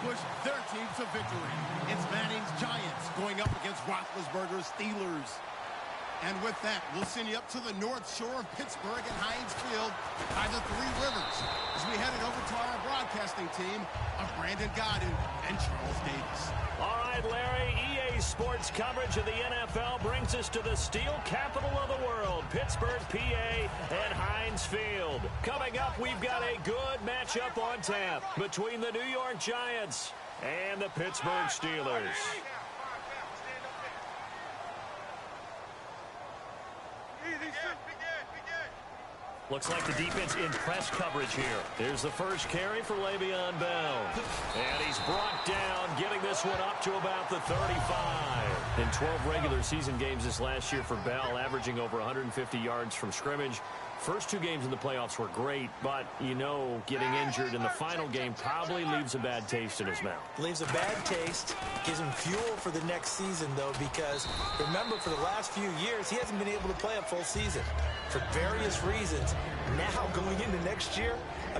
push their team to victory. It's Manning's Giants going up against Roethlisberger's Steelers. And with that, we'll send you up to the North Shore of Pittsburgh and Heinz Field by the Three Rivers as we head it over to our broadcasting team of Brandon Godden and Charles Davis. All right, Larry, EA Sports coverage of the NFL brings us to the steel capital of the world, Pittsburgh, PA, and Heinz Field. Coming up, we've got a good matchup on tap between the New York Giants and the Pittsburgh Steelers. Looks like the defense in press coverage here. Here's the first carry for Le'Veon Bell. And he's brought down, getting this one up to about the 35. In 12 regular season games this last year for Bell, averaging over 150 yards from scrimmage. First two games in the playoffs were great, but, you know, getting injured in the final game probably leaves a bad taste in his mouth. Leaves a bad taste, gives him fuel for the next season, though, because, remember, for the last few years, he hasn't been able to play a full season for various reasons. Now, going into next year,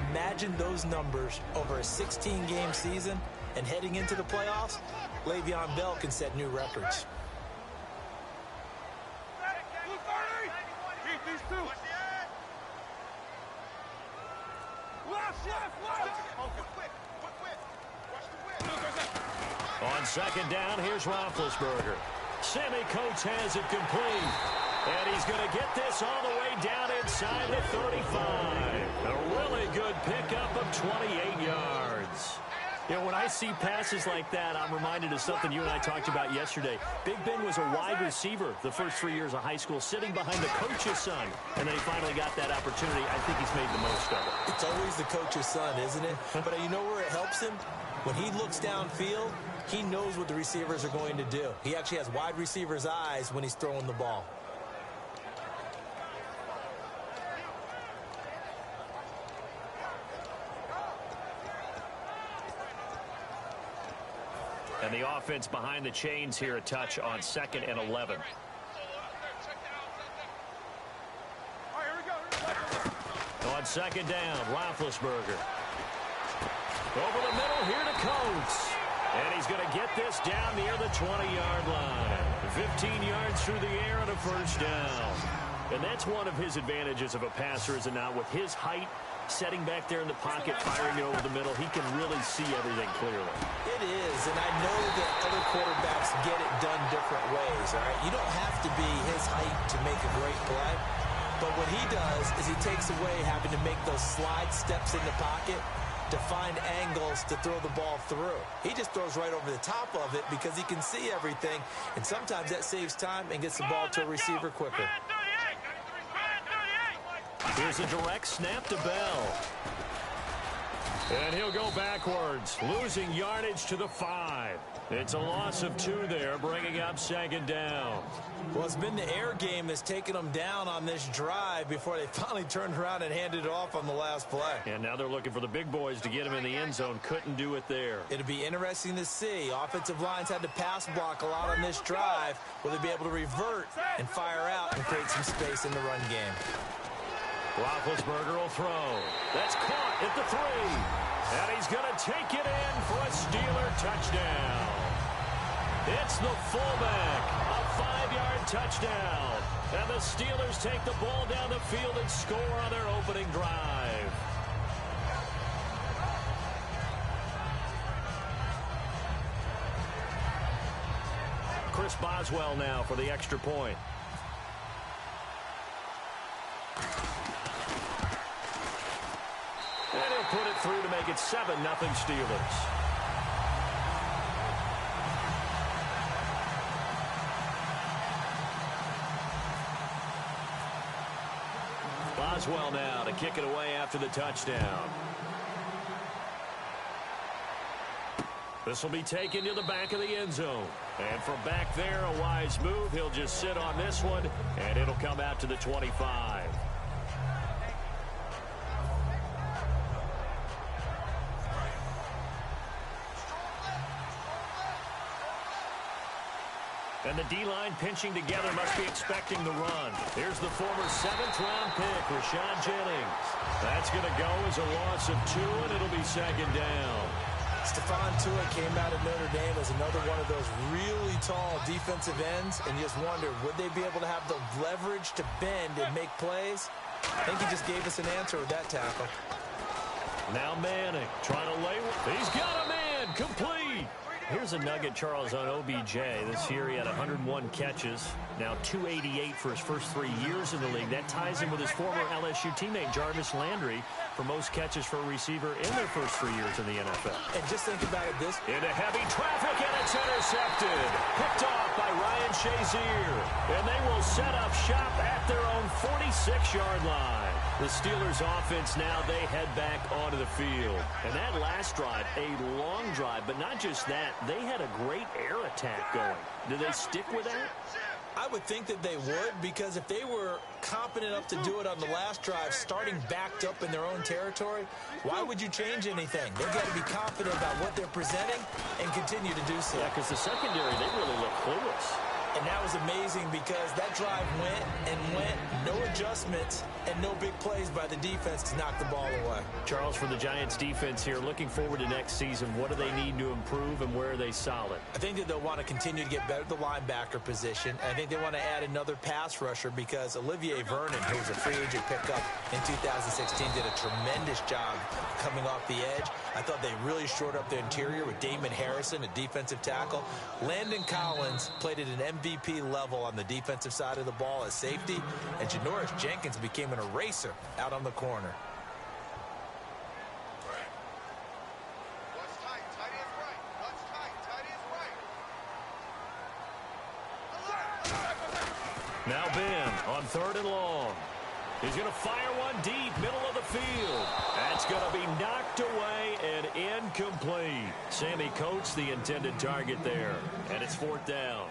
imagine those numbers over a 16-game season and heading into the playoffs. Le'Veon Bell can set new records. On second down, here's Roethlisberger. Sammy Coates has it complete. And he's going to get this all the way down inside the 35. A really good pickup of 28 yards. You know, when I see passes like that, I'm reminded of something you and I talked about yesterday. Big Ben was a wide receiver the first 3 years of high school, sitting behind the coach's son. And then he finally got that opportunity. I think he's made the most of it. It's always the coach's son, isn't it? But you know where it helps him? When he looks downfield, he knows what the receivers are going to do. He actually has wide receivers' eyes when he's throwing the ball. And the offense behind the chains here, a touch on 2nd and 11. On second down, Roethlisberger. Over the middle here to Coates. And he's going to get this down near the 20-yard line. 15 yards through the air and a first down. And that's one of his advantages of a passer, is it not? With his height, setting back there in the pocket, firing it over the middle, he can really see everything clearly. It is, and I know that other quarterbacks get it done different ways, all right? You don't have to be his height to make a great play, but what he does is he takes away having to make those slide steps in the pocket to find angles to throw the ball through. He just throws right over the top of it because he can see everything, and sometimes that saves time and gets the ball to a receiver quicker. Here's a direct snap to Bell. And he'll go backwards, losing yardage to the 5. It's a loss of 2 there, bringing up second down. Well, it's been the air game that's taken them down on this drive before they finally turned around and handed it off on the last play. And now they're looking for the big boys to get him in the end zone. Couldn't do it there. It'll be interesting to see. Offensive lines had to pass block a lot on this drive. Will they be able to revert and fire out and create some space in the run game? Roethlisberger will throw. That's caught at the 3. And he's going to take it in for a Steeler touchdown. It's the fullback. A 5-yard touchdown. And the Steelers take the ball down the field and score on their opening drive. Chris Boswell now for the extra point. And he'll put it through to make it 7-0 Steelers. Boswell now to kick it away after the touchdown. This will be taken to the back of the end zone. And from back there, a wise move. He'll just sit on this one, and it'll come out to the 25. And the D-line pinching together, must be expecting the run. Here's the former 7th-round pick, Rashad Jennings. That's going to go as a loss of 2, and it'll be second down. Stephon Tuitt came out of Notre Dame as another one of those really tall defensive ends, and you just wondered, would they be able to have the leverage to bend and make plays? I think he just gave us an answer with that tackle. Now Manning trying to lay. He's got a man complete. Here's a nugget, Charles, on OBJ. This year he had 101 catches. Now 288 for his first 3 years in the league. That ties him with his former LSU teammate Jarvis Landry for most catches for a receiver in their first 3 years in the NFL. And just think about it this. Into heavy traffic, and it's intercepted. Picked off by Ryan Shazier. And they will set up shop at their own 46-yard line. The Steelers offense now, they head back onto the field. And that last drive, a long drive, but not just that. They had a great air attack going. Do they stick with that? I would think that they would, because if they were competent enough to do it on the last drive, starting backed up in their own territory, why would you change anything? They've got to be confident about what they're presenting and continue to do so. Yeah, because the secondary, they really look clueless. And that was amazing because that drive went and went, no adjustments, and no big plays by the defense to knock the ball away. Charles, for the Giants defense here, looking forward to next season, what do they need to improve and where are they solid? I think that they'll want to continue to get better at the linebacker position. I think they want to add another pass rusher because Olivier Vernon, who was a free agent pickup in 2016, did a tremendous job coming off the edge. I thought they really shored up their interior with Damon Harrison, a defensive tackle. Landon Collins played at an MVP level on the defensive side of the ball as safety, and Janoris Jenkins became an eraser out on the corner. Now Ben on 3rd and long. He's going to fire one deep, middle of the field. That's going to be knocked away and incomplete. Sammy Coates, the intended target there. And it's 4th down.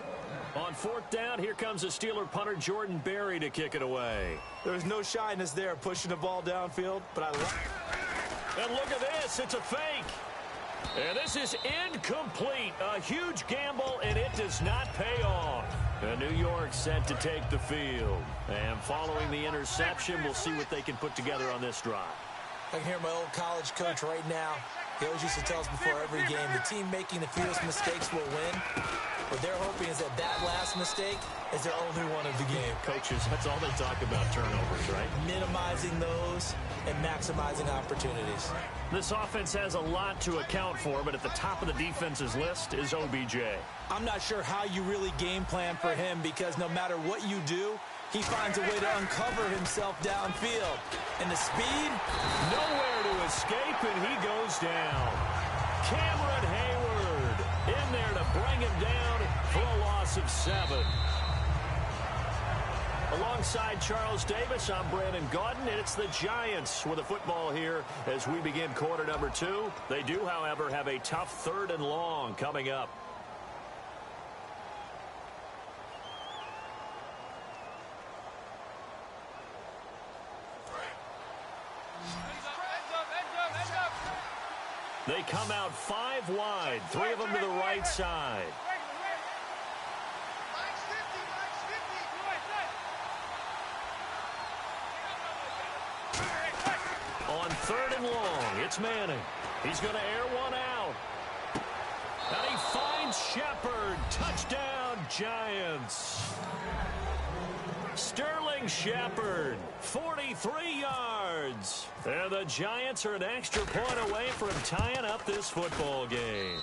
On 4th down, here comes the Steeler punter Jordan Berry to kick it away. There's no shyness there pushing the ball downfield, but I like it. And look at this. It's a fake. And this is incomplete. A huge gamble, and it does not pay off. And New York set to take the field. And following the interception, we'll see what they can put together on this drive. I can hear my old college coach right now. He always used to tell us before every game, the team making the fewest mistakes will win. What they're hoping is that that last mistake is their only one of the game. Coaches, that's all they talk about, turnovers, right? Minimizing those and maximizing opportunities. This offense has a lot to account for, but at the top of the defense's list is OBJ. I'm not sure how you really game plan for him because no matter what you do, he finds a way to uncover himself downfield. And the speed? Nowhere to escape, and he goes down. Cameron Hayward in there to bring him down for a loss of 7. Alongside Charles Davis, I'm Brandon Gaudin, and it's the Giants with the football here as we begin quarter number 2. They do, however, have a tough 3rd and long coming up. They come out 5 wide, 3 of them to the right side. On 3rd and long, it's Manning. He's going to air one out. And he finds Shepard. Touchdown, Giants. Sterling Shepard, 43 yards. And the Giants are an extra point away from tying up this football game.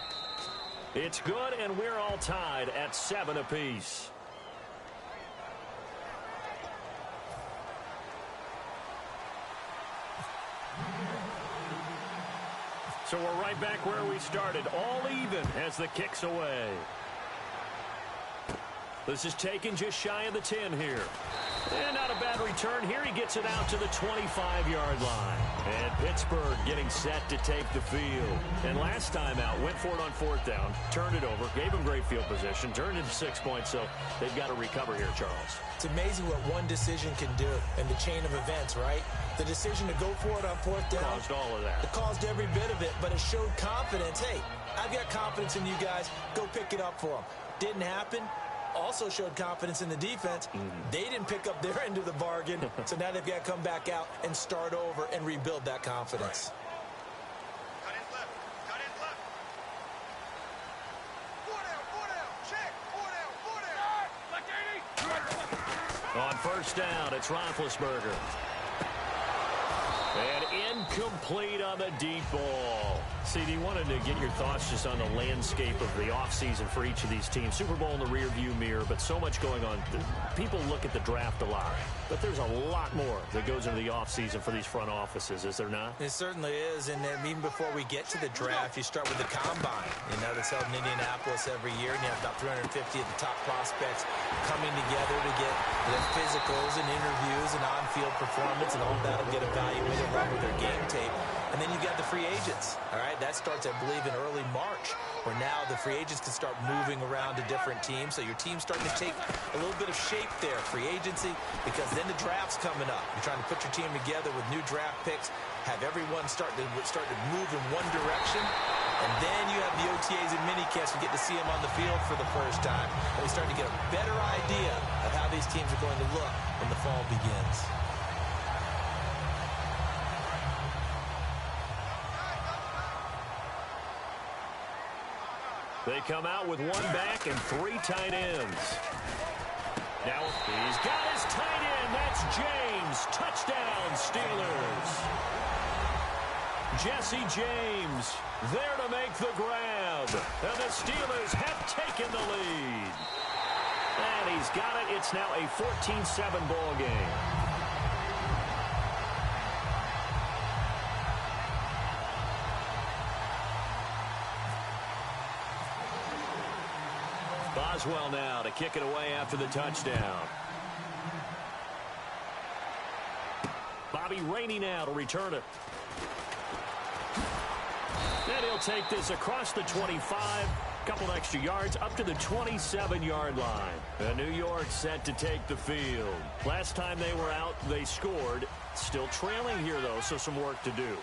It's good, and we're all tied at 7 apiece. So we're right back where we started, all even as the kick's away. This is taken just shy of the 10 here. And not a bad return here. He gets it out to the 25-yard line. And Pittsburgh getting set to take the field. And last time out, went for it on 4th down, turned it over, gave him great field position, turned it to 6 points, so they've got to recover here, Charles. It's amazing what one decision can do in the chain of events, right? The decision to go for it on 4th down. Caused all of that. It caused every bit of it, but it showed confidence. Hey, I've got confidence in you guys. Go pick it up for them. Didn't happen. Also showed confidence in the defense. They didn't pick up their end of the bargain, so now they've got to come back out and start over and rebuild that confidence. On first down, it's Roethlisberger. And incomplete on the deep ball. CD, wanted to get your thoughts just on the landscape of the offseason for each of these teams. Super Bowl in the rearview mirror, but so much going on. People look at the draft a lot, but there's a lot more that goes into the offseason for these front offices, is there not? It certainly is, and even before we get to the draft, you start with the combine. You know, that's held in Indianapolis every year, and you have about 350 of the top prospects coming together to get the physicals and interviews and on-field performance, and all that will get evaluated along with their game tape. And then you got the free agents, all right? That starts, I believe, in early March, where now the free agents can start moving around to different teams. So your team's starting to take a little bit of shape there, free agency, because then the draft's coming up. You're trying to put your team together with new draft picks, have everyone start to move in one direction, and then you have the OTAs and minicamps. You get to see them on the field for the first time, and we start to get a better idea of how these teams are going to look when the fall begins. They come out with one back and 3 tight ends. Now he's got his tight end. That's James. Touchdown, Steelers. Jesse James there to make the grab. And the Steelers have taken the lead. And he's got it. It's now a 14-7 ball game. Boswell now to kick it away after the touchdown. Bobby Rainey now to return it. And he'll take this across the 25. Couple extra yards up to the 27-yard line. And New York set to take the field. Last time they were out, they scored. Still trailing here, though, so some work to do.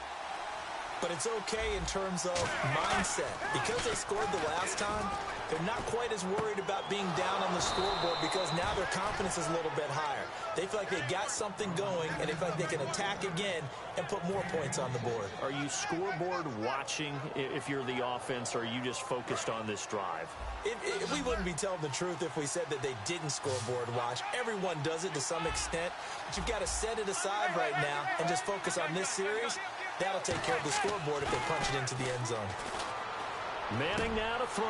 But it's okay in terms of mindset. Because they scored the last time, they're not quite as worried about being down on the scoreboard because now their confidence is a little bit higher. They feel like they got something going, and they feel like they can attack again and put more points on the board. Are you scoreboard watching if you're the offense, or are you just focused on this drive? We wouldn't be telling the truth if we said that they didn't scoreboard watch. Everyone does it to some extent, but you've got to set it aside right now and just focus on this series. That'll take care of the scoreboard if they punch it into the end zone. Manning now to throw.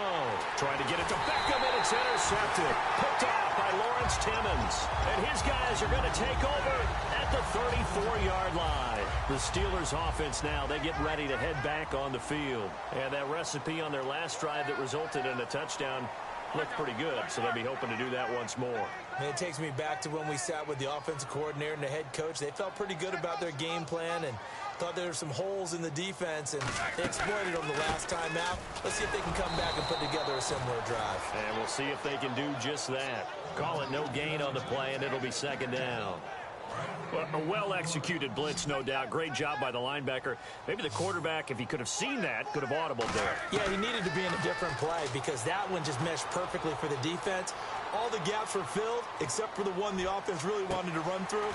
Trying to get it to Beckham, and it's intercepted. Picked out by Lawrence Timmons. And his guys are going to take over at the 34-yard line. The Steelers offense now, they get ready to head back on the field. And that recipe on their last drive that resulted in a touchdown looked pretty good, so they'll be hoping to do that once more. And it takes me back to when we sat with the offensive coordinator and the head coach. They felt pretty good about their game plan and thought there were some holes in the defense, and they exploited them the last time out. Let's see if they can come back and put together a similar drive. And we'll see if they can do just that. Call it no gain on the play, and it'll be second down. A well-executed blitz, no doubt. Great job by the linebacker. Maybe the quarterback, if he could have seen that, could have audibled there. Yeah, he needed to be in a different play because that one just meshed perfectly for the defense. All the gaps were filled except for the one the offense really wanted to run through,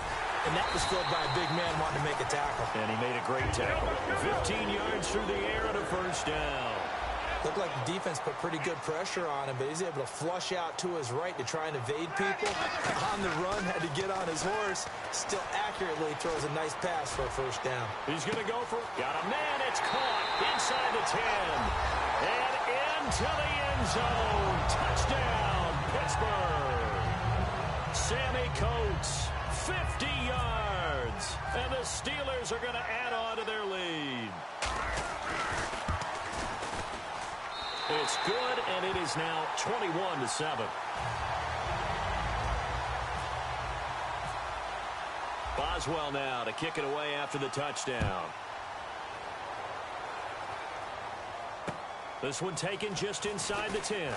and that was filled by a big man wanting to make a tackle. And he made a great tackle. 15 yards through the air and a first down. Looked like the defense put pretty good pressure on him, but he's able to flush out to his right to try and evade people. On the run, had to get on his horse. Still accurately throws a nice pass for a first down. He's going to go for it. Got a man. It's caught inside the 10. And into the end zone. Touchdown, Pittsburgh. Sammy Coates, 50 yards. And the Steelers are going to add on to their lead. It's good, and it is now 21-7. Boswell now to kick it away after the touchdown. This one taken just inside the 10.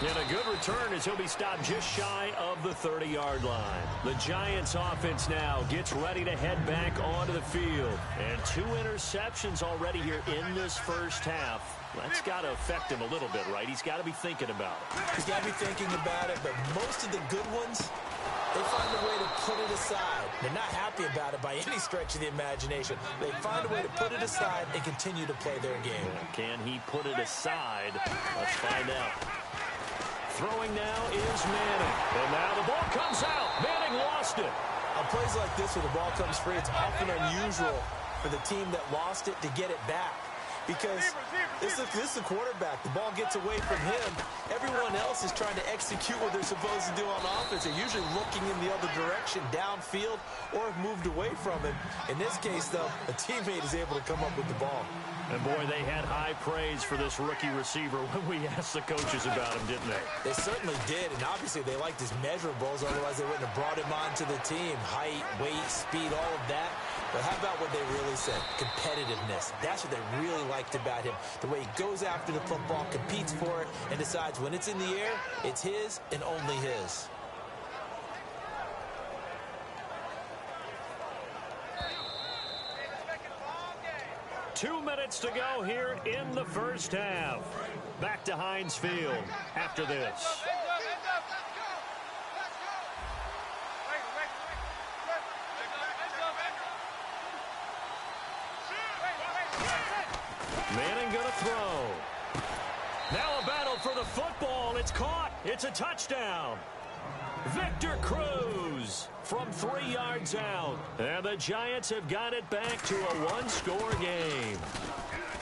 And a good return as he'll be stopped just shy of the 30-yard line. The Giants offense now gets ready to head back onto the field. And 2 interceptions already here in this first half. That's got to affect him a little bit, right? He's got to be thinking about it. He's got to be thinking about it, but most of the good ones, they find a way to put it aside. They're not happy about it by any stretch of the imagination. They find a way to put it aside and continue to play their game. Can he put it aside? Let's find out. Throwing now is Manning. And now the ball comes out. Manning lost it. On plays like this where the ball comes free, it's often unusual for the team that lost it to get it back. Because this is the quarterback. The ball gets away from him. Everyone else is trying to execute what they're supposed to do on offense. They're usually looking in the other direction, downfield, or have moved away from him. In this case, though, a teammate is able to come up with the ball. And, boy, they had high praise for this rookie receiver when we asked the coaches about him, didn't they? They certainly did, and obviously they liked his measurables. Otherwise, they wouldn't have brought him onto the team. Height, weight, speed, all of that. But how about what they really said? Competitiveness. That's what they really liked about him. The way he goes after the football, competes for it, and decides when it's in the air, it's his and only his. Two minutes to go here in the first half. Back to Heinz Field after this. Manning gonna throw. Now a battle for the football. It's caught. It's a touchdown. Victor Cruz from 3 yards out. And the Giants have got it back to a one-score game.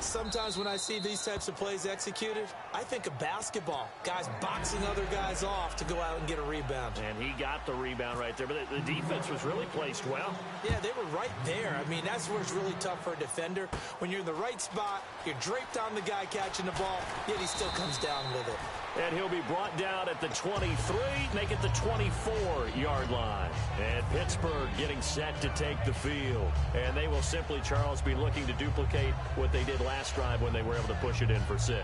Sometimes when I see these types of plays executed, I think of basketball. Guys boxing other guys off to go out and get a rebound. And he got the rebound right there, but the defense was really placed well. Yeah, they were right there. I mean, that's where it's really tough for a defender. When you're in the right spot, you're draped on the guy catching the ball, yet he still comes down with it. And he'll be brought down at the 23, make it the 24-yard line. And Pittsburgh getting set to take the field. And they will simply, Charles, be looking to duplicate what they did last drive when they were able to push it in for 6.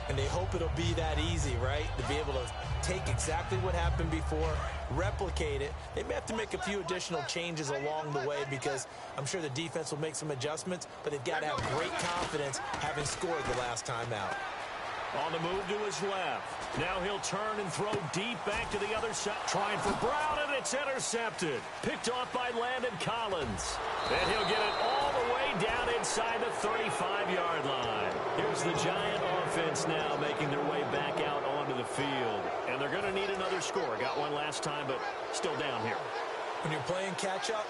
And they hope it'll be that easy, right? To be able to take exactly what happened before, replicate it. They may have to make a few additional changes along the way because I'm sure the defense will make some adjustments, but they've got to have great confidence having scored the last time out. On the move to his left. Now he'll turn and throw deep back to the other side. Trying for Brown, and it's intercepted. Picked off by Landon Collins. And he'll get it all the way down inside the 35-yard line. Here's the Giant offense now making their way back out onto the field. And they're going to need another score. Got one last time, but still down here. When you're playing catch-up,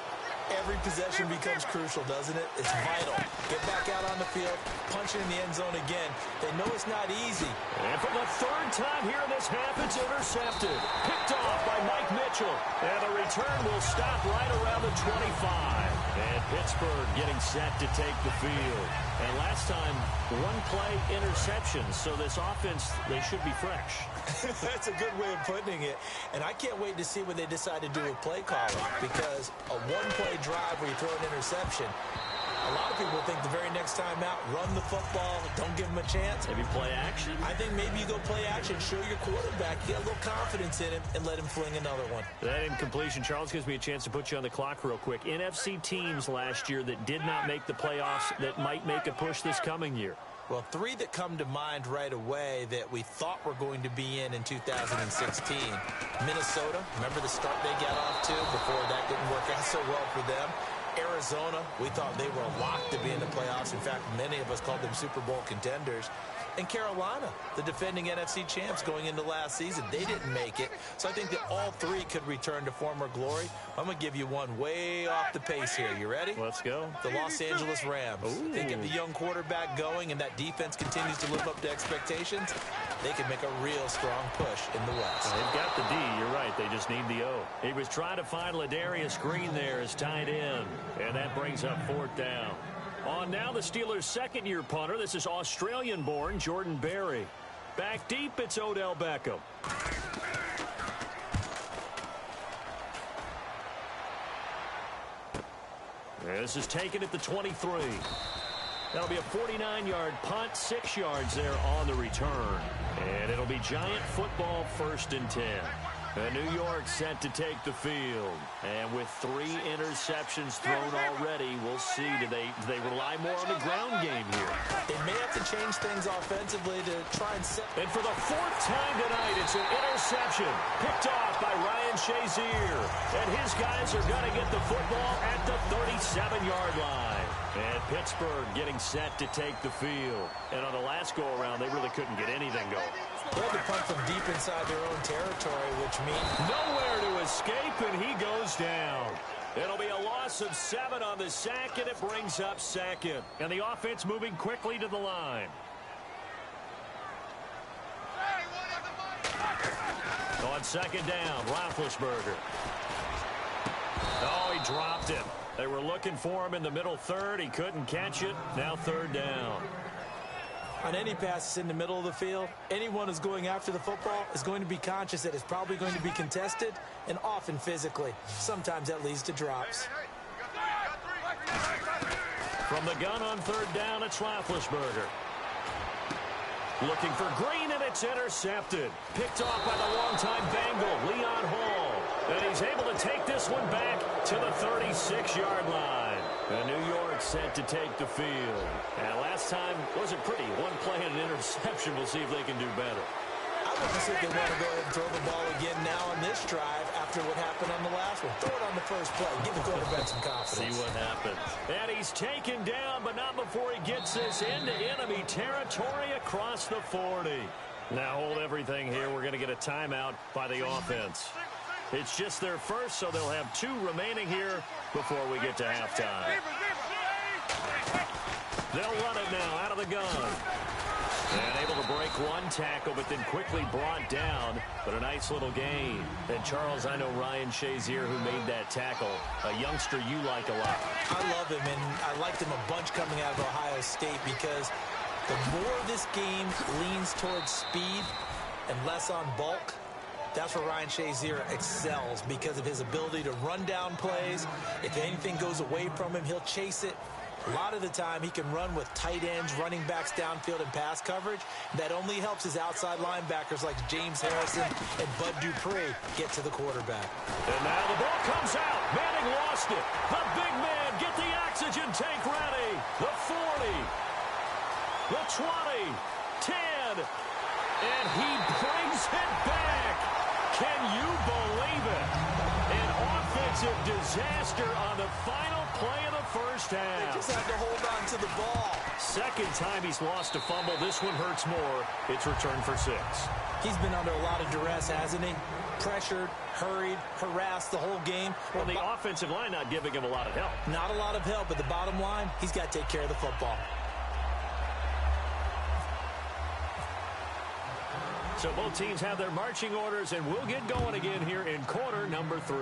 every possession becomes crucial, doesn't it? It's vital. Get back out on the field, punch it in the end zone again. They know it's not easy. And for the third time here in this half, it's intercepted. Picked off by Mike Mitchell. And the return will stop right around the 25. And Pittsburgh getting set to take the field. And last time, one play interception. So this offense, they should be fresh. That's a good way of putting it. And I can't wait to see what they decide to do with play calling, because a one-play drive where you throw an interception, a lot of people think the very next time out, run the football, don't give them a chance. Maybe play action? I think maybe you go play action, show your quarterback, get a little confidence in him, and let him fling another one. That incompletion, Charles, gives me a chance to put you on the clock real quick. NFC teams last year that did not make the playoffs that might make a push this coming year. Well, 3 that come to mind right away that we thought were going to be in 2016. Minnesota, remember the start they got off to before that didn't work out so well for them. Arizona, we thought they were locked to be in the playoffs. In fact, many of us called them Super Bowl contenders. And Carolina, the defending NFC champs going into last season, they didn't make it. So I think that all 3 could return to former glory. I'm going to give you one way off the pace here. You ready? Let's go. The Los Angeles Rams. Ooh. They get the young quarterback going, and that defense continues to live up to expectations. They can make a real strong push in the West. They've got the D. You're right. They just need the O. He was trying to find Ladarius Green there as tight end, and that brings up 4th down. On now, the Steelers' second-year punter. This is Australian-born Jordan Berry. Back deep, it's Odell Beckham. This is taken at the 23. That'll be a 49-yard punt, 6 yards there on the return. And it'll be Giant football 1st and 10. New York set to take the field. And with 3 interceptions thrown already, we'll see. Do they rely more on the ground game here? They may have to change things offensively to try and set. And for the 4th time tonight, it's an interception. Picked off by Ryan Shazier. And his guys are going to get the football at the 37-yard line. And Pittsburgh getting set to take the field. And on the last go-around, they really couldn't get anything going. They had to punt from deep inside their own territory, which means nowhere to escape, and he goes down. It'll be a loss of 7 on the sack, and it brings up second. And the offense moving quickly to the line. On second down, Roethlisberger. Oh, he dropped it. They were looking for him in the middle third. He couldn't catch it. Now third down. On any passes in the middle of the field, anyone who's going after the football is going to be conscious that it's probably going to be contested, and often physically. Sometimes that leads to drops. From the gun on third down, it's Roethlisberger. Looking for Green, and it's intercepted. Picked off by the longtime Bengal, Leon Hall. And he's able to take this one back to the 36-yard line. And New York set to take the field. And last time wasn't pretty. One play and an interception. We'll see if they can do better. I want to see if they want to go ahead and throw the ball again now on this drive after what happened on the last one. Throw it on the first play. Give the quarterback some confidence. See what happens. And he's taken down, but not before he gets this into enemy territory across the 40. Now hold everything here. We're going to get a timeout by the offense. It's just their first, so they'll have 2 remaining here before we get to halftime. They'll run it now out of the gun. And able to break one tackle, but then quickly brought down. But a nice little gain. And, Charles, I know Ryan Shazier, who made that tackle, a youngster you like a lot. I love him, and I liked him a bunch coming out of Ohio State because the more this game leans towards speed and less on bulk, that's where Ryan Shazier excels because of his ability to run down plays. If anything goes away from him, he'll chase it. A lot of the time, he can run with tight ends, running backs downfield, and pass coverage. That only helps his outside linebackers like James Harrison and Bud Dupree get to the quarterback. And now the ball comes out. Manning lost it. The big man, get the oxygen tank ready. The 40, the 20, 10, and he brings it back. Can you believe it? An offensive disaster on the final play of the first half. They just had to hold on to the ball. Second time he's lost a fumble. This one hurts more. It's returned for 6. He's been under a lot of duress, hasn't he? Pressured, hurried, harassed the whole game. Well, the offensive line not giving him a lot of help. Not a lot of help, but the bottom line, he's got to take care of the football. So both teams have their marching orders, and we'll get going again here in quarter number 3.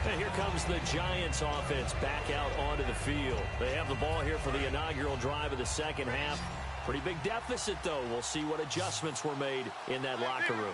And here comes the Giants offense back out onto the field. They have the ball here for the inaugural drive of the second half. Pretty big deficit, though. We'll see what adjustments were made in that locker room.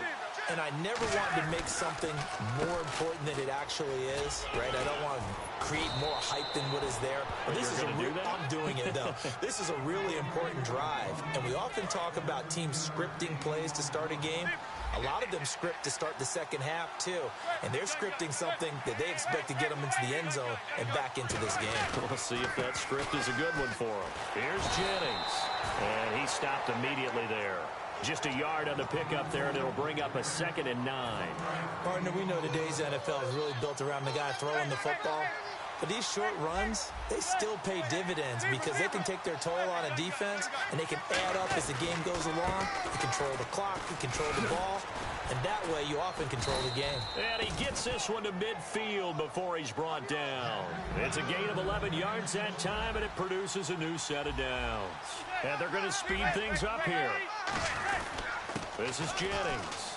And I never wanted to make something more important than it actually is, right? I don't want to create more hype than what is there. But this is I'm doing it, though. This is a really important drive. And we often talk about teams scripting plays to start a game. A lot of them script to start the second half, too. And they're scripting something that they expect to get them into the end zone and back into this game. We'll see if that script is a good one for them. Here's Jennings. And he stopped immediately there. Just a yard on the pickup there, and it'll bring up a 2nd and 9. Partner, we know today's NFL is really built around the guy throwing the football. But these short runs, they still pay dividends because they can take their toll on a defense, and they can add up as the game goes along. You control the clock, you control the ball, and that way you often control the game. And he gets this one to midfield before he's brought down. It's a gain of 11 yards that time, and it produces a new set of downs. And they're going to speed things up here. This is Jennings.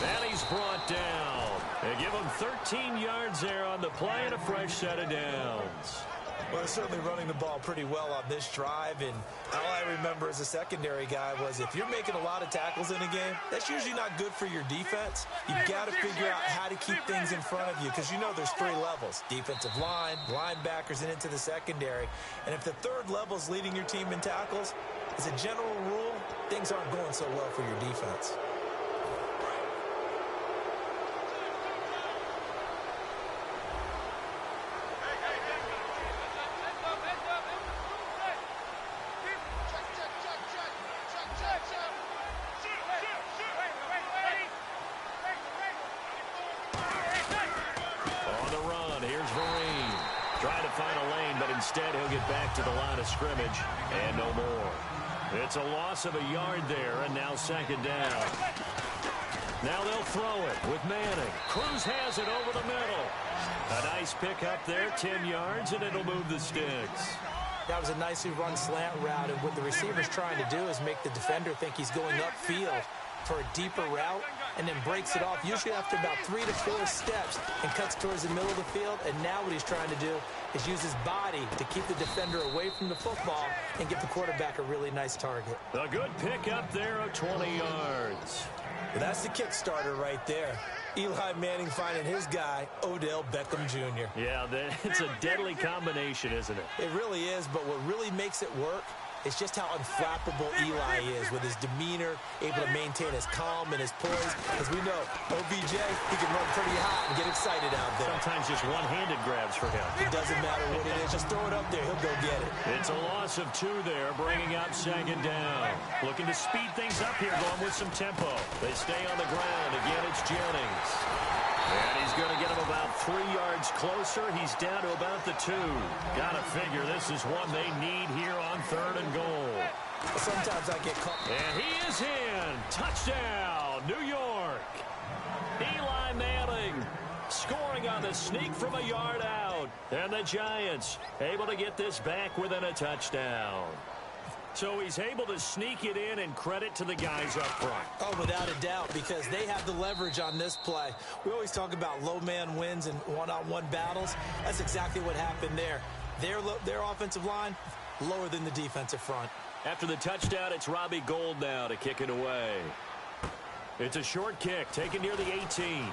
And he's brought down. They give him 13 yards there on the play and a fresh set of downs. Well, they're certainly running the ball pretty well on this drive, and all I remember as a secondary guy was if you're making a lot of tackles in a game, that's usually not good for your defense. You've got to figure out how to keep things in front of you because you know there's 3 levels, defensive line, linebackers, and into the secondary. And if the third level is leading your team in tackles, as a general rule, things aren't going so well for your defense. here's Vereen. Trying to find a lane, but instead he'll get back to the line of scrimmage, and no more. It's a loss of a yard there, and now second down. Now they'll throw it with Manning. Cruz has it over the middle. A nice pick up there, 10 yards, and it'll move the sticks. That was a nicely run slant route, and what the receiver's trying to do is make the defender think he's going upfield for a deeper route, and then breaks it off, usually after about 3 to 4 steps, and cuts towards the middle of the field. And now what he's trying to do is use his body to keep the defender away from the football and give the quarterback a really nice target. A good pick up there of 20 yards. Well, that's the kick starter right there. Eli Manning finding his guy, Odell Beckham Jr. Yeah, it's a deadly combination, isn't it? It really is, but what really makes it work is just how unflappable Eli is with his demeanor, able to maintain his calm and his poise. As we know, OBJ, he can run pretty hot and get excited out there. Sometimes just one-handed grabs for him. It doesn't matter what it is. Just throw it up there. He'll go get it. It's a loss of 2 there, bringing up second down. Looking to speed things up here, going with some tempo. They stay on the ground. Again, it's Jennings. And he's going to get him about 3 yards closer. He's down to about the 2. Got to figure this is one they need here on 3rd and goal. Sometimes I get caught. And he is in. Touchdown, New York. Eli Manning scoring on the sneak from a yard out. And the Giants able to get this back within a touchdown. So he's able to sneak it in, and credit to the guys up front. Oh, without a doubt, because they have the leverage on this play. We always talk about low man wins and one-on-one battles. That's exactly what happened there. Their offensive line, lower than the defensive front. After the touchdown, it's Robbie Gould now to kick it away. It's a short kick, taken near the 18.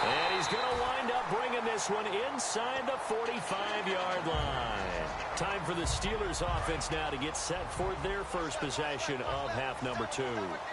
And he's going to wind up bringing this one inside the 45-yard line. Time for the Steelers offense now to get set for their first possession of half number 2.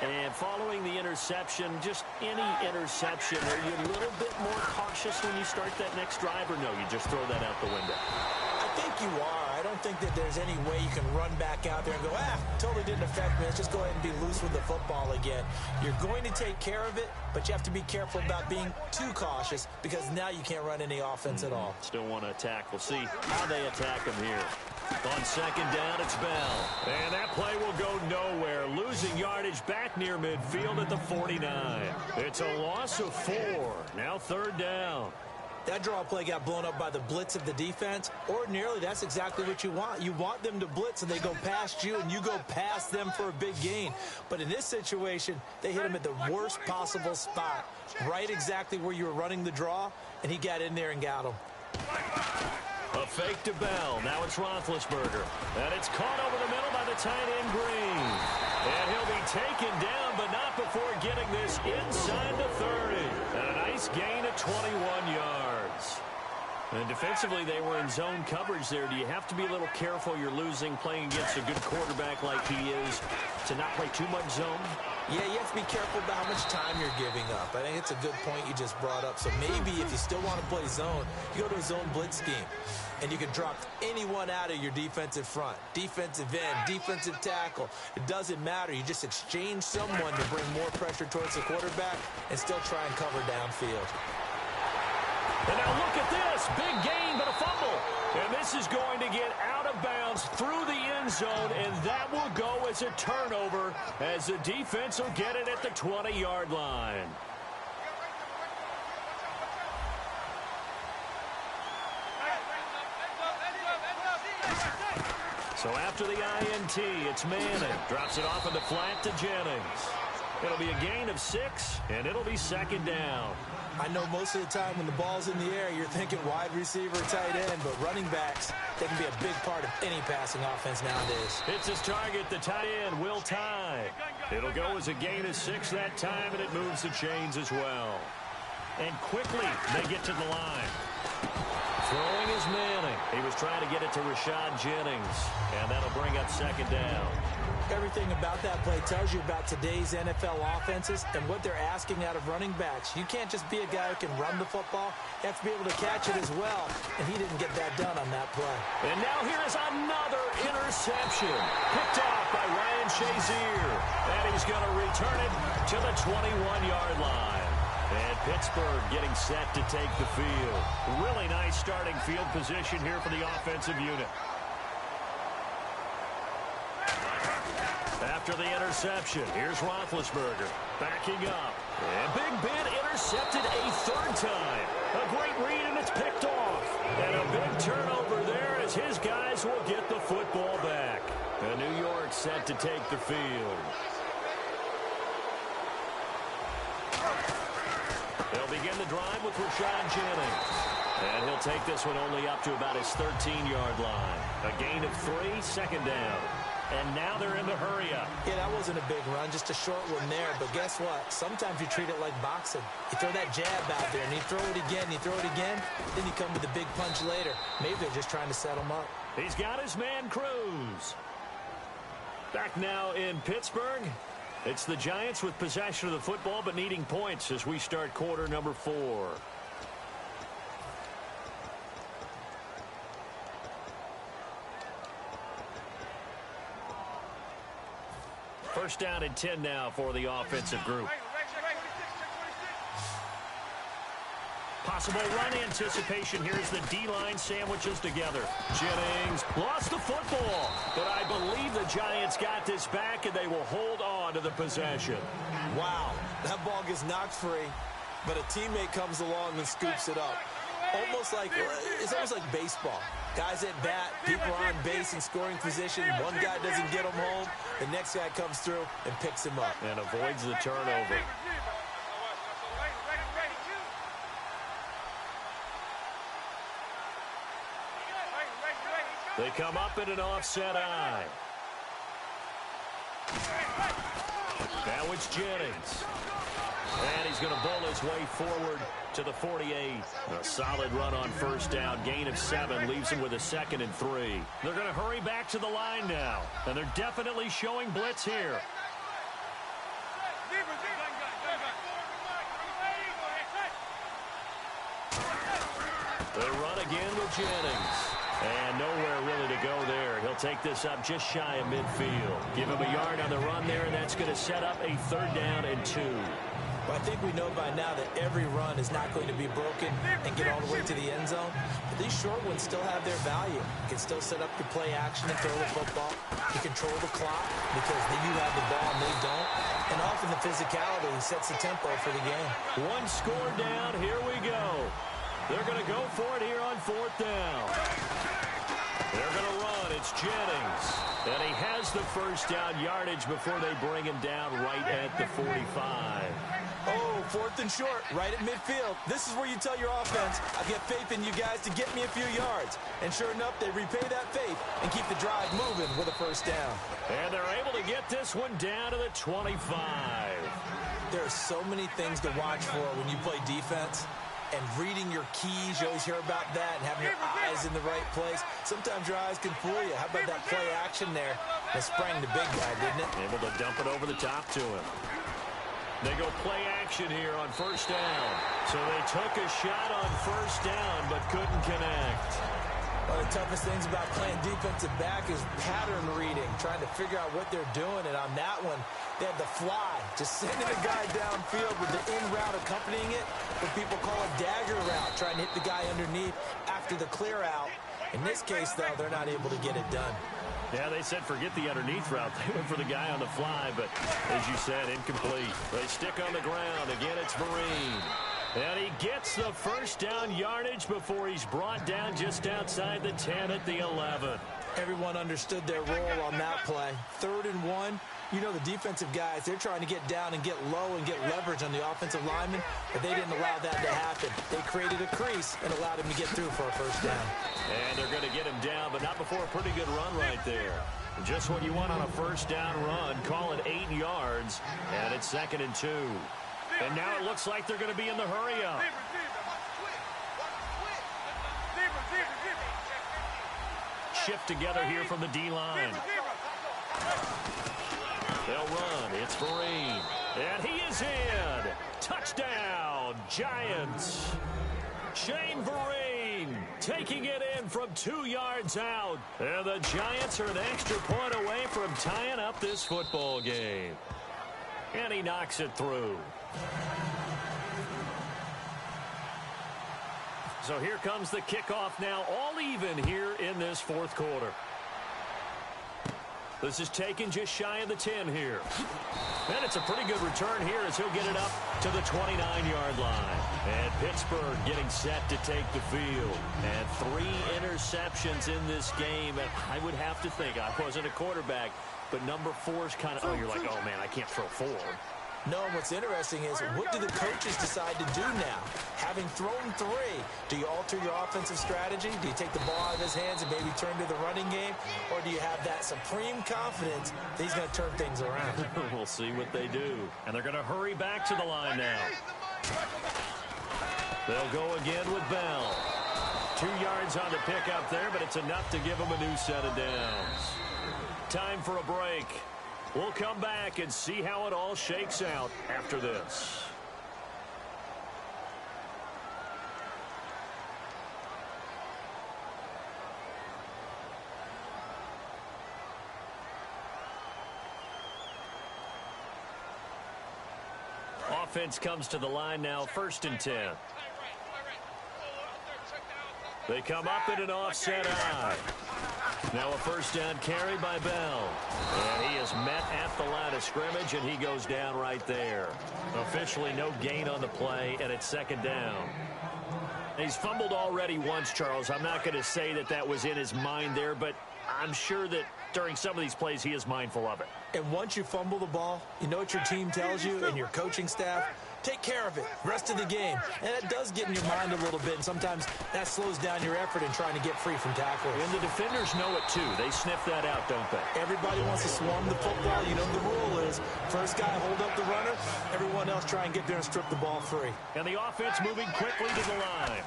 And following the interception, just any interception, are you a little bit more cautious when you start that next drive, or no, you just throw that out the window? I think you are. I don't think that there's any way you can run back out there and go, totally didn't affect me. Let's just go ahead and be loose with the football again. You're going to take care of it, but you have to be careful about being too cautious, because now you can't run any offense at all. Still want to attack. We'll see how they attack him here. On second down, it's Bell. And that play will go nowhere. Losing yardage back near midfield at the 49. It's a loss of 4. Now 3rd down. That draw play got blown up by the blitz of the defense. Ordinarily, that's exactly what you want. You want them to blitz, and they go past you, and you go past them for a big gain. But in this situation, they hit him at the worst possible spot, right exactly where you were running the draw, and he got in there and got him. A fake to Bell. Now it's Roethlisberger. And it's caught over the middle by the tight end, Green. And he'll be taken down, but not before getting this inside the 30. And a nice gain of 21 yards. And defensively, they were in zone coverage there. Do you have to be a little careful? You're losing, playing against a good quarterback like he is, to not play too much zone? Yeah, you have to be careful about how much time you're giving up. I think it's a good point you just brought up. So maybe if you still want to play zone, you go to a zone blitz scheme. And you can drop anyone out of your defensive front. Defensive end, defensive tackle. It doesn't matter. You just exchange someone to bring more pressure towards the quarterback and still try and cover downfield. And now look at this. Big gain, but a fumble. And this is going to get out of bounds through the end zone, and that will go as a turnover as the defense will get it at the 20-yard line. So after the INT, it's Manning. Drops it off in the flat to Jennings. It'll be a gain of 6, and it'll be second down. I know most of the time when the ball's in the air, you're thinking wide receiver, tight end, but running backs, they can be a big part of any passing offense nowadays. It's his target, the tight end, Will Tye. It'll go as a gain of 6 that time, and it moves the chains as well. And quickly, they get to the line. Throwing is Manning. He was trying to get it to Rashad Jennings, and that'll bring up second down. Everything about that play tells you about today's NFL offenses and what they're asking out of running backs. You can't just be a guy who can run the football. You have to be able to catch it as well, and he didn't get that done on that play. And now here is another interception. Picked off by Ryan Shazier, and he's going to return it to the 21-yard line. And Pittsburgh getting set to take the field. Really nice starting field position here for the offensive unit. After the interception, here's Roethlisberger backing up. And Big Ben intercepted a third time. A great read, and it's picked off. And a big turnover there as his guys will get the football back. And New York set to take the field. They'll begin the drive with Rashad Jennings. And he'll take this one only up to about his 13-yard line. A gain of 3, second down. And now they're in the hurry up. Yeah, that wasn't a big run, just a short one there. But guess what? Sometimes you treat it like boxing. You throw that jab out there, and you throw it again, you throw it again, then you come with a big punch later. Maybe they're just trying to set him up. He's got his man Cruz. Back now in Pittsburgh. It's the Giants with possession of the football, but needing points as we start quarter number 4. First down and 10 now for the offensive group. Possible run anticipation. Here's the D-line sandwiches together. Jennings lost the football, but I believe the Giants got this back, and they will hold on to the possession. Wow, that ball gets knocked free, but a teammate comes along and scoops it up. It's almost like baseball. Guys at bat, people are on base in scoring position. One guy doesn't get him home. The next guy comes through and picks him up. And avoids the turnover. They come up in an offset eye. Now it's Jennings. And he's going to bowl his way forward to the 48. A solid run on first down. Gain of 7 leaves him with a 2nd and 3. They're going to hurry back to the line now. And they're definitely showing blitz here. They run again with Jennings. And nowhere really to go there. He'll take this up just shy of midfield. Give him a yard on the run there, and that's going to set up a 3rd down and 2. Well, I think we know by now that every run is not going to be broken and get all the way to the end zone. But these short ones still have their value. You can still set up your play action and throw the football. You control the clock because you have the ball and they don't. And often the physicality sets the tempo for the game. One score down. Here we go. They're going to go for it here on 4th down. They're going to run. It's Jennings. And he has the first down yardage before they bring him down right at the 45. Oh, 4th and short, right at midfield. This is where you tell your offense, I get faith in you guys to get me a few yards. And sure enough, they repay that faith and keep the drive moving with a first down. And they're able to get this one down to the 25. There are so many things to watch for when you play defense. And reading your keys, you always hear about that, and having your eyes in the right place. Sometimes your eyes can fool you. How about that play action there? That sprang the big guy, didn't it? Able to dump it over the top to him. They go play action here on first down. So they took a shot on first down, but couldn't connect. One of the toughest things about playing defensive back is pattern reading, trying to figure out what they're doing. And on that one, they had the fly, just sending the guy downfield with the in route accompanying it. What people call a dagger route, trying to hit the guy underneath after the clear out. In this case, though, they're not able to get it done. Yeah, they said forget the underneath route. They went for the guy on the fly, but as you said, incomplete. They stick on the ground. Again, it's Vereen. And he gets the first down yardage before he's brought down just outside the 10 at the 11. Everyone understood their role on that play. 3rd and 1. You know the defensive guys, they're trying to get down and get low and get leverage on the offensive lineman, but they didn't allow that to happen. They created a crease and allowed him to get through for a first down. And they're going to get him down, but not before a pretty good run right there. Just what you want on a first down run. Call it 8 yards, and it's 2nd and 2. And now it looks like they're going to be in the hurry-up. Shift together here from the D-line. They'll run. It's Vereen. And he is in. Touchdown, Giants. Shane Vereen taking it in from 2 yards out. And the Giants are an extra point away from tying up this football game. And he knocks it through. So here comes the kickoff now, all even here in this fourth quarter. This is taken just shy of the 10 here. And it's a pretty good return here as he'll get it up to the 29-yard line. And Pittsburgh getting set to take the field. And 3 interceptions in this game. And I would have to think, I wasn't a quarterback, but number 4 is kind of, oh, you're like, oh, man, I can't throw 4. No, what's interesting is what do the coaches decide to do now? Having thrown 3, do you alter your offensive strategy? Do you take the ball out of his hands and maybe turn to the running game? Or do you have that supreme confidence that he's going to turn things around? We'll see what they do. And they're going to hurry back to the line now. They'll go again with Bell. 2 yards on the pickup there, but it's enough to give him a new set of downs. Time for a break. We'll come back and see how it all shakes out after this. Offense comes to the line now, 1st and 10. They come up in an offset eye. Now a first down carry by Bell. And he is met at the line of scrimmage, and he goes down right there. Officially no gain on the play, and it's 2nd down. He's fumbled already once, Charles. I'm not going to say that that was in his mind there, but I'm sure that during some of these plays he is mindful of it. And once you fumble the ball, you know what your team tells you and your coaching staff? Take care of it, rest of the game. And it does get in your mind a little bit, and sometimes that slows down your effort in trying to get free from tackles. And the defenders know it too. They sniff that out, don't they? Everybody wants to swarm the football. You know the rule is, first guy hold up the runner, everyone else try and get there and strip the ball free. And the offense moving quickly to the line.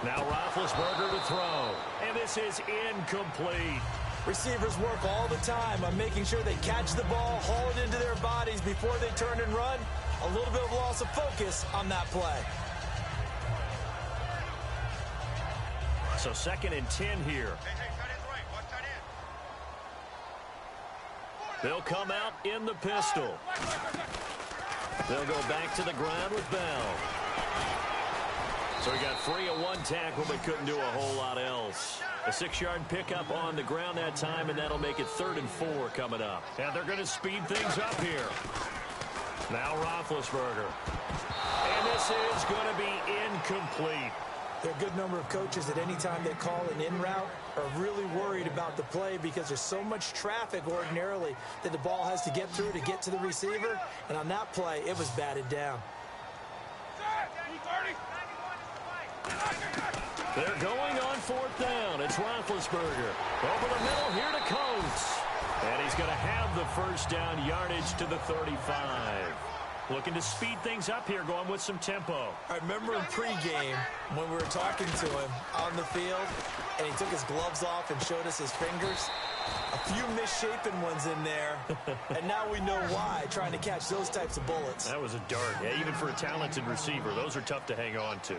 Now Roethlisberger to throw. And this is incomplete. Receivers work all the time on making sure they catch the ball, haul it into their bodies before they turn and run. A little bit of loss of focus on that play. So 2nd and 10 here. They'll come out in the pistol. They'll go back to the ground with Bell. So he got free of 1 tackle, but couldn't do a whole lot else. A 6-yard pickup on the ground that time, and that'll make it 3rd and 4 coming up. And they're going to speed things up here. Now Roethlisberger. And this is going to be incomplete. There are a good number of coaches that any time they call an in route are really worried about the play because there's so much traffic ordinarily that the ball has to get through to get to the receiver. And on that play, it was batted down. They're going on 4th down. It's Roethlisberger. Over the middle here to Coates. And he's going to have the first down yardage to the 35. Looking to speed things up here, going with some tempo. I remember in pregame when we were talking to him on the field, and he took his gloves off and showed us his fingers. A few misshapen ones in there, and now we know why, trying to catch those types of bullets. That was a dart. Yeah, even for a talented receiver, those are tough to hang on to.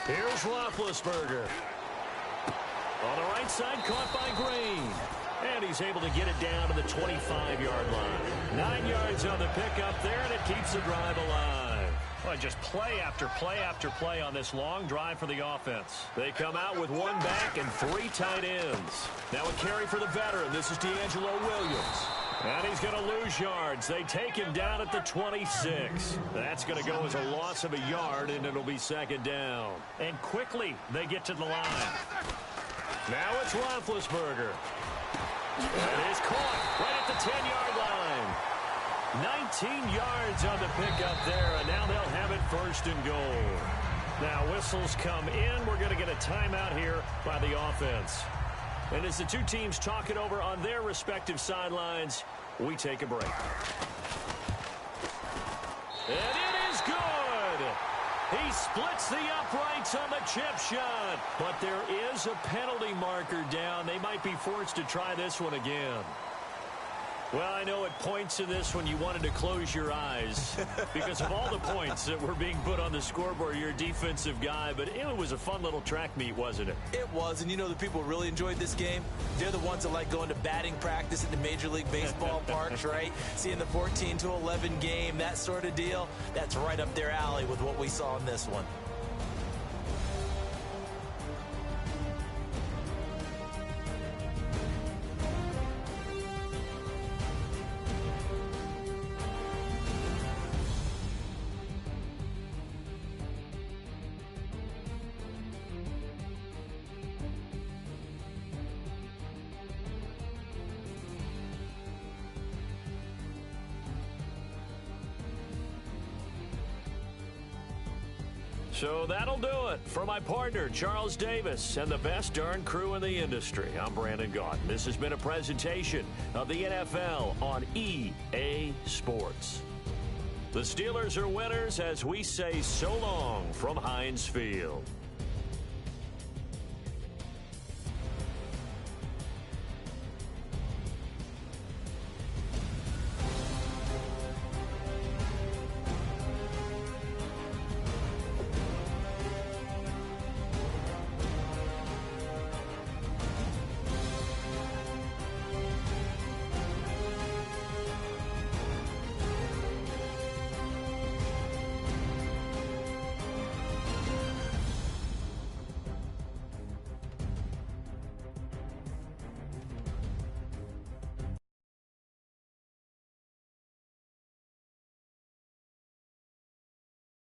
Here's Roethlisberger. On the right side, caught by Green. And he's able to get it down to the 25-yard line. 9 yards on the pickup there, and it keeps the drive alive. Well, just play after play after play on this long drive for the offense. They come out with 1 back and 3 tight ends. Now a carry for the veteran. This is D'Angelo Williams. And he's going to lose yards. They take him down at the 26. That's going to go as a loss of a yard, and it'll be 2nd down. And quickly, they get to the line. Now it's Roethlisberger. And it's caught right at the 10-yard line. 19 yards on the pickup there, and now they'll have it 1st and goal. Now whistles come in. We're going to get a timeout here by the offense. And as the two teams talk it over on their respective sidelines, we take a break. And it is good. He splits the uprights on the chip shot. But there is a penalty marker down. They might be forced to try this one again. Well, I know at points in this one you wanted to close your eyes because of all the points that were being put on the scoreboard. You're a defensive guy, but it was a fun little track meet, wasn't it? It was, and you know the people who really enjoyed this game? They're the ones that like going to batting practice at the Major League Baseball parks, right? Seeing the 14-11 game, that sort of deal. That's right up their alley with what we saw in this one. So that'll do it. For my partner, Charles Davis, and the best darn crew in the industry, I'm Brandon Gaudin. This has been a presentation of the NFL on EA Sports. The Steelers are winners as we say so long from Heinz Field.